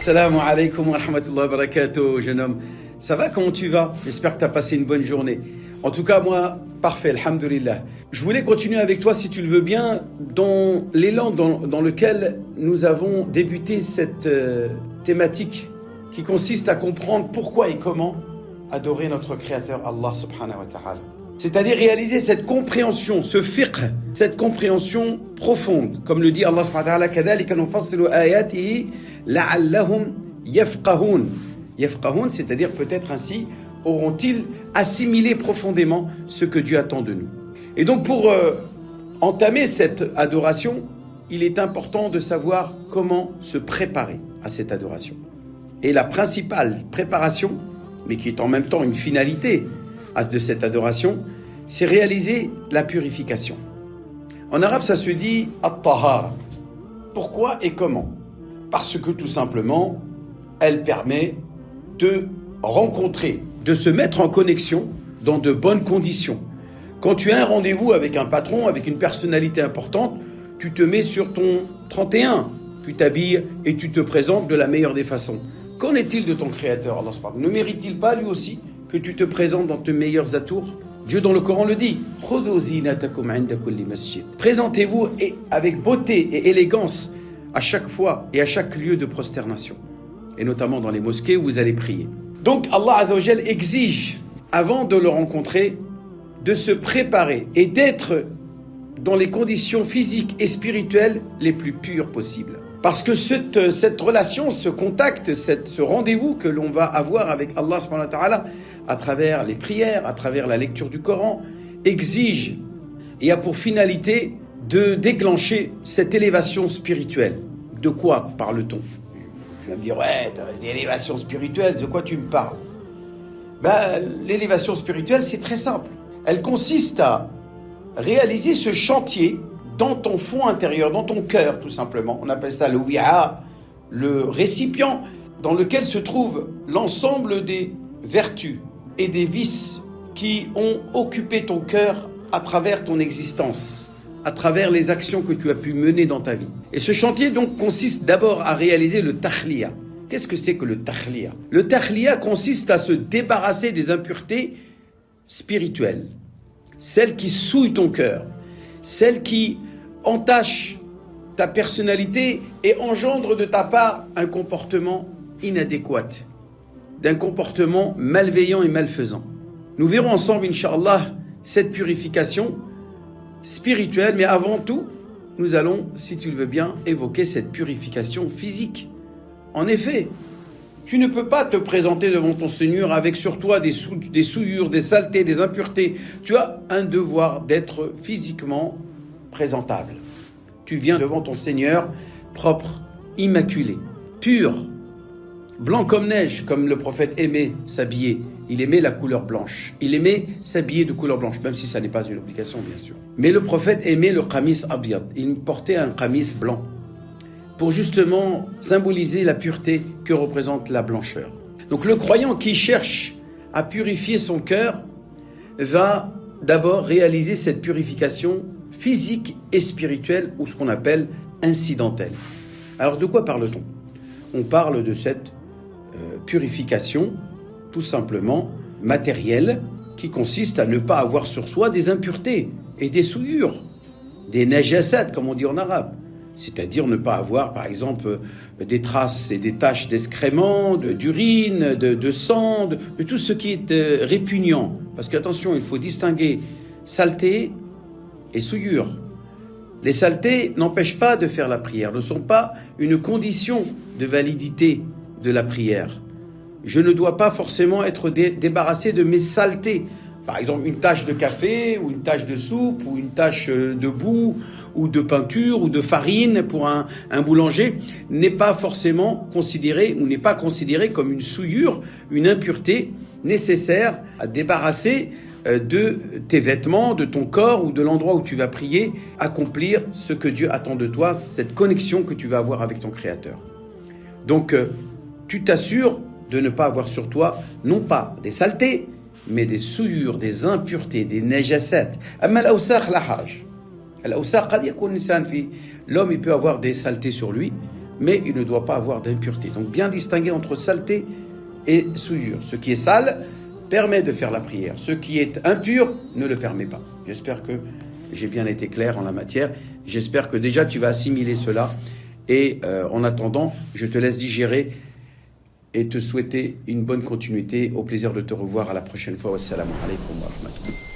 Assalamu alaikum wa rahmatullahi wa barakatuh, jeune homme. Ça va, comment tu vas? J'espère que tu as passé une bonne journée. En tout cas, moi, parfait, alhamdulillah. Je voulais continuer avec toi, si tu le veux bien, dans l'élan dans lequel nous avons débuté cette thématique qui consiste à comprendre pourquoi et comment adorer notre Créateur Allah subhanahu wa ta'ala. C'est-à-dire réaliser cette compréhension, ce fiqh, cette compréhension profonde. Comme le dit Allah subhanahu wa ta'ala, كَذَلِكَ نُفَصِّلُ آيَاتِهِ لَعَلَّهُمْ يَفْقَهُونَ. Yafqahun, c'est-à-dire peut-être ainsi auront-ils assimilé profondément ce que Dieu attend de nous. Et donc pour entamer cette adoration, il est important de savoir comment se préparer à cette adoration. Et la principale préparation, mais qui est en même temps une finalité de cette adoration, c'est réaliser la purification. En arabe, ça se dit « at-tahara ». Pourquoi et comment? Parce que tout simplement, elle permet de rencontrer, de se mettre en connexion dans de bonnes conditions. Quand tu as un rendez-vous avec un patron, avec une personnalité importante, tu te mets sur ton 31, tu t'habilles et tu te présentes de la meilleure des façons. Qu'en est-il de ton Créateur, Allah subhanahu wa ta'ala? Ne mérite-t-il pas lui aussi que tu te présentes dans tes meilleurs atours? Dieu dans le Coran le dit. Présentez-vous avec beauté et élégance à chaque fois et à chaque lieu de prosternation. Et notamment dans les mosquées où vous allez prier. Donc Allah Azza wa Jal exige, avant de le rencontrer, de se préparer et d'être dans les conditions physiques et spirituelles les plus pures possibles. Parce que cette relation, ce contact, ce rendez-vous que l'on va avoir avec Allah subhanahu wa ta'ala à travers les prières, à travers la lecture du Coran, exige et a pour finalité de déclencher cette élévation spirituelle. De quoi parle-t-on? Tu vas me dire, ouais, d'élévation spirituelle, de quoi tu me parles? L'élévation spirituelle, c'est très simple. Elle consiste à réaliser ce chantier dans ton fond intérieur, dans ton cœur, tout simplement. On appelle ça le wi'a, le récipient dans lequel se trouve l'ensemble des vertus et des vices qui ont occupé ton cœur à travers ton existence, à travers les actions que tu as pu mener dans ta vie. Et ce chantier donc consiste d'abord à réaliser le takhliya. Qu'est-ce que c'est que le takhliya? Le takhliya consiste à se débarrasser des impuretés spirituelles, celles qui souillent ton cœur, celles qui entachent ta personnalité et engendrent de ta part un comportement inadéquat, d'un comportement malveillant et malfaisant. Nous verrons ensemble, Inch'Allah, cette purification spirituelle, mais avant tout, nous allons, si tu le veux bien, évoquer cette purification physique. En effet, tu ne peux pas te présenter devant ton Seigneur avec sur toi des souillures, des saletés, des impuretés. Tu as un devoir d'être physiquement présentable. Tu viens devant ton Seigneur propre, immaculé, pur, blanc comme neige, comme le prophète aimait s'habiller. Il aimait la couleur blanche. Il aimait s'habiller de couleur blanche, même si ça n'est pas une obligation, bien sûr. Mais le prophète aimait le qamis abyad. Il portait un qamis blanc pour justement symboliser la pureté que représente la blancheur. Donc le croyant qui cherche à purifier son cœur va d'abord réaliser cette purification physique et spirituelle, ou ce qu'on appelle incidentelle. Alors de quoi parle-t-on? On parle de cette purification tout simplement matérielle qui consiste à ne pas avoir sur soi des impuretés et des souillures, des najasat comme on dit en arabe. C'est-à-dire ne pas avoir, par exemple, des traces et des taches d'excréments, d'urine, de sang, de tout ce qui est répugnant. Parce qu'attention, il faut distinguer saleté et souillure. Les saletés n'empêchent pas de faire la prière, ne sont pas une condition de validité de la prière. Je ne dois pas forcément être débarrassé de mes saletés. Par exemple, une tache de café, ou une tache de soupe, ou une tache de boue, ou de peinture, ou de farine pour un boulanger, n'est pas forcément considéré, ou n'est pas considéré comme une souillure, une impureté nécessaire à débarrasser de tes vêtements, de ton corps, ou de l'endroit où tu vas prier, accomplir ce que Dieu attend de toi, cette connexion que tu vas avoir avec ton Créateur. Donc, tu t'assures de ne pas avoir sur toi, non pas des saletés, mais des souillures, des impuretés, des najasat. Amma al-awsakh la haraj. Al-awsakh qad yakun l'insan fi. L'homme il peut avoir des saletés sur lui, mais il ne doit pas avoir d'impureté. Donc bien distinguer entre saleté et souillure. Ce qui est sale permet de faire la prière. Ce qui est impur ne le permet pas. J'espère que j'ai bien été clair en la matière. J'espère que déjà tu vas assimiler cela. Et en attendant, je te laisse digérer et te souhaiter une bonne continuité. Au plaisir de te revoir à la prochaine fois. Wassalamu alaikum wa rahmatullah.